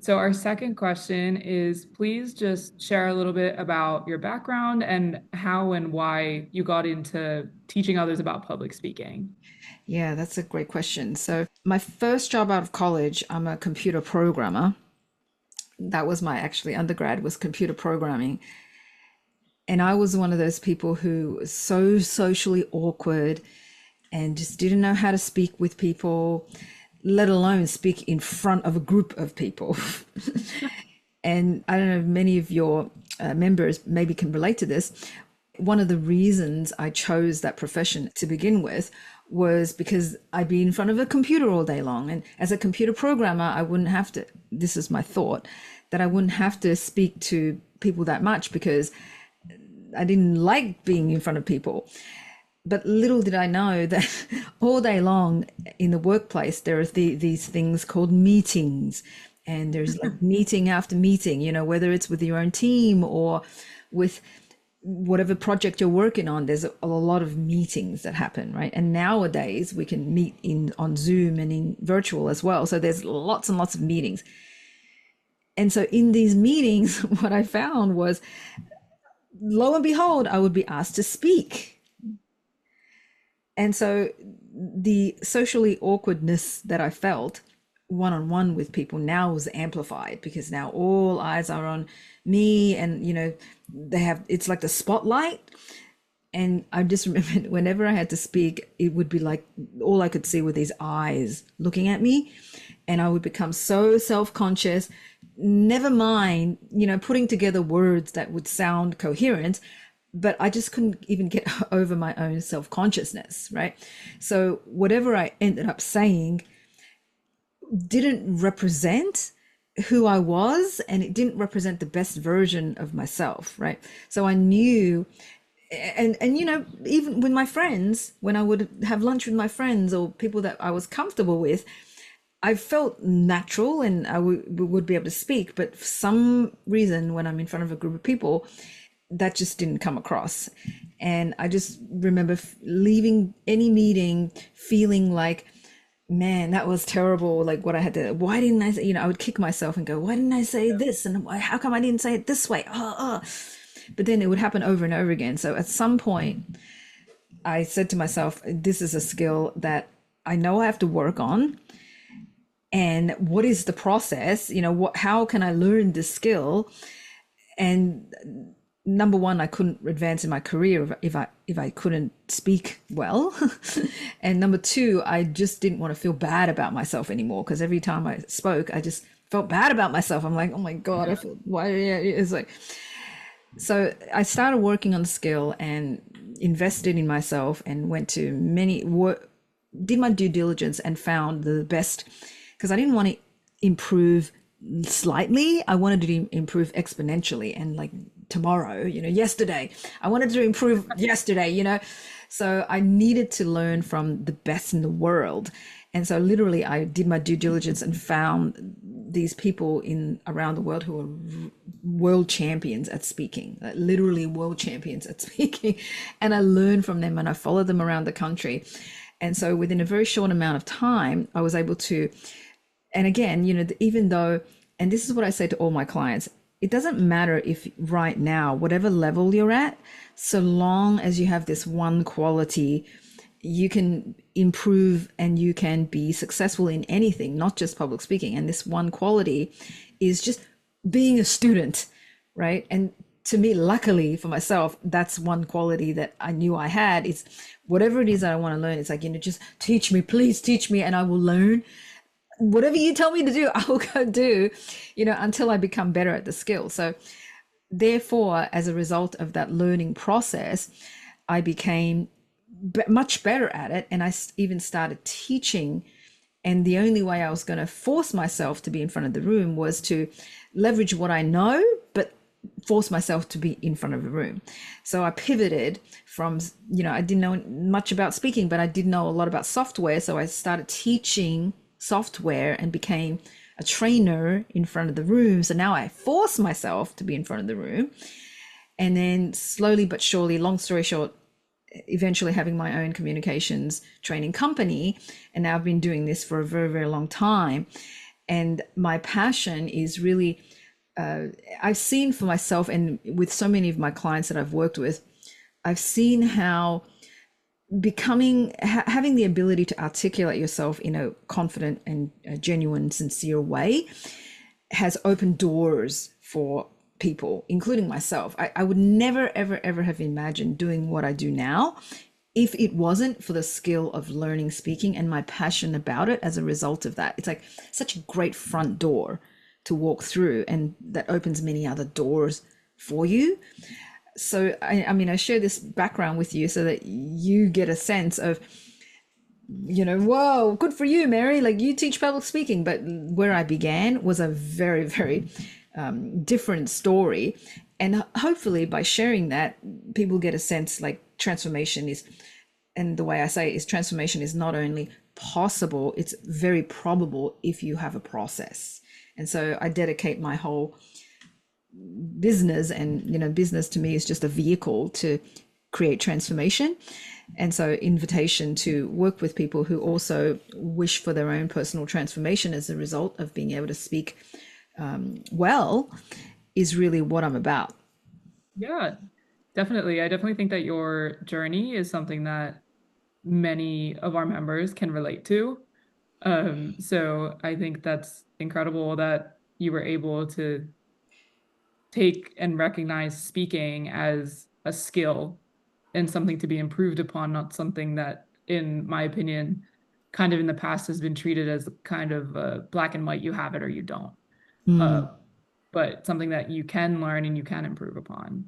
So our second question is please just share a little bit about your background and how and why you got into teaching others about public speaking. Yeah, that's a great question. So, my first job out of college, I'm a computer programmer. That was my actually undergrad was computer programming. And I was one of those people who was so socially awkward and just didn't know how to speak with people, let alone speak in front of a group of people. And I don't know if many of your members maybe can relate to this. One of the reasons I chose that profession to begin with was because I'd be in front of a computer all day long. And as a computer programmer, I wouldn't have to, this is my thought, that I wouldn't have to speak to people that much because I didn't like being in front of people. But little did I know that all day long in the workplace, there are these things called meetings. And there's like meeting after meeting, whether it's with your own team or with whatever project you're working on, there's a lot of meetings that happen, right? And nowadays we can meet in on Zoom and in virtual as well. So there's lots and lots of meetings. And so in these meetings, what I found was, lo and behold, I would be asked to speak. And so the socially awkwardness that I felt one on one with people now was amplified because now all eyes are on me and they have it's like the spotlight. And I just remember whenever I had to speak, it would be like all I could see were these eyes looking at me. And I would become so self-conscious, never mind, putting together words that would sound coherent, but I just couldn't even get over my own self-consciousness, right? So whatever I ended up saying didn't represent who I was, and it didn't represent the best version of myself, right? So I knew, and even with my friends, when I would have lunch with my friends or people that I was comfortable with, I felt natural and I would be able to speak. But for some reason, when I'm in front of a group of people, that just didn't come across. And I just remember leaving any meeting feeling like, man, that was terrible. Like what I had to, why didn't I say, I would kick myself and go, why didn't I say this? And how come I didn't say it this way? But then it would happen over and over again. So at some point, I said to myself, this is a skill that I know I have to work on. And what is the process? How can I learn this skill? And number one, I couldn't advance in my career if I couldn't speak well. And number two, I just didn't want to feel bad about myself anymore because every time I spoke, I just felt bad about myself. I'm like, oh my God, I feel why it's like so I started working on the skill and invested in myself and went to many work, did my due diligence and found the best because I didn't want to improve slightly. I wanted to improve exponentially and like tomorrow, yesterday. I wanted to improve yesterday. So I needed to learn from the best in the world. And so literally I did my due diligence and found these people in around the world who are world champions at speaking, like literally world champions at speaking. And I learned from them and I followed them around the country. And so within a very short amount of time, I was able to, and again, even though, and this is what I say to all my clients, it doesn't matter if right now, whatever level you're at, so long as you have this one quality, you can improve and you can be successful in anything, not just public speaking. And this one quality is just being a student, right? And to me, luckily for myself, that's one quality that I knew I had. It's whatever it is that I want to learn. It's like, just teach me, please teach me, and I will learn. Whatever you tell me to do, I will go do, until I become better at the skill. So therefore, as a result of that learning process, I became much better at it. And I even started teaching. And the only way I was going to force myself to be in front of the room was to leverage what I know, but force myself to be in front of a room. So I pivoted from, I didn't know much about speaking, but I did know a lot about software. So I started teaching software and became a trainer in front of the room. So now I force myself to be in front of the room. And then slowly but surely, long story short, eventually having my own communications training company. And now I've been doing this for a very, very long time. And my passion is really, I've seen for myself and with so many of my clients that I've worked with, I've seen how having the ability to articulate yourself in a confident and a genuine, sincere way has opened doors for people, including myself. I would never, ever, ever have imagined doing what I do now if it wasn't for the skill of learning speaking and my passion about it as a result of that. It's like such a great front door to walk through, and that opens many other doors for you. So, I mean, I share this background with you so that you get a sense of, whoa, good for you, Mary. Like you teach public speaking. But where I began was a very, very different story. And hopefully by sharing that, people get a sense like transformation is, and the way I say it is transformation is not only possible, it's very probable if you have a process. And so I dedicate my whole business, and business to me is just a vehicle to create transformation. And so invitation to work with people who also wish for their own personal transformation as a result of being able to speak well is really what I'm about. Yeah, definitely. I definitely think that your journey is something that many of our members can relate to. So I think that's incredible that you were able to take and recognize speaking as a skill and something to be improved upon, not something that, in my opinion, kind of in the past has been treated as kind of black and white, you have it or you don't. Uh, Mm, but something that you can learn and you can improve upon.